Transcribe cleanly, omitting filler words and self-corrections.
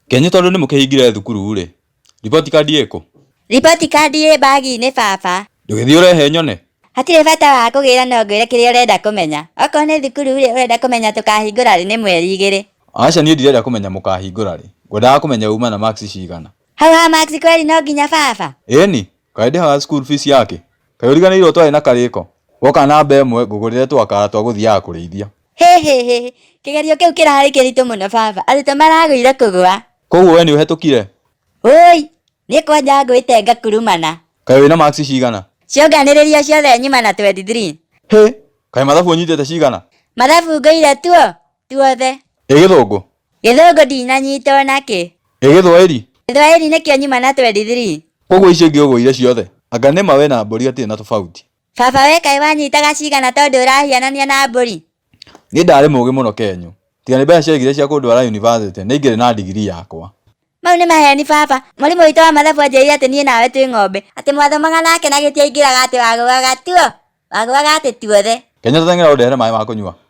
Kenyu tondu ni mukihingire thukuru ri. Report card iko. Report card ĩ bagi-inĩ baba. Ndũgĩthiĩ ũrehe nyone. Hatirĩ bata wa kũgĩra no ngwĩre kĩrĩa ũrenda kũmenya. Okorwo nĩ thukuru rĩ ũrenda kũmenya tũkahingũra rĩ nĩ mweri 2. Aca niĩ ndirenda kũmenya mũkahingũra rĩ. Ngwendaga kũmenya uma na marks cigana. Hau ha marks kweli no nginya baba. Ĩni, kaĩ ndĩhaga school fees yake. Kaĩ ũriganĩirwo twarĩ na karĩko. Woka na mbe ĩmwe ngũgũrĩre twakara twa gũthiaga kũrĩithia. Hĩ. Kĩgerio kĩu kĩrarĩ kĩritũ mũno baba. Arutwo maragũire kũgũa. Koguo we nĩ ũhetũkire. Oi, niĩ kwanja ngwĩte ngakurumana. Kaĩ wĩna marks cigana. Cionganĩrĩrio ciothe nyuma na 23. Hĩ, kaĩ mathabu ũnyitĩte cigana. Mathabu ngũire tuothe. Gĩthũngũ. Gĩthũngũ ndinanyita onakĩ. Gĩthwaĩri. Gĩthwaĩri nĩkĩo nyuma na 23. Koguo icio ingĩ ũgũire ciothe. Anga nĩma we na mbũri hatirĩ na tofauti. Baba we kaĩ wanyitaga cigana tondũ ũrahianania na mbũri. Niĩ ndarĩ mũũgĩ mũno Kenyu. Tiga nĩ mbeca ciaigire cia kũndwara university nĩ ingĩrĩ na degree yakwa. Mau nĩ maheni baba. Mwarimũ witũ wa mathabu anjĩrire atĩ niĩ nawe twĩ ng'ombe. Atĩ mwathomaga nake na gĩtiaingĩraga atĩ wagũaga atĩ tuothe. Kenya tũteng'era ũndehere maĩ ma kũnyua.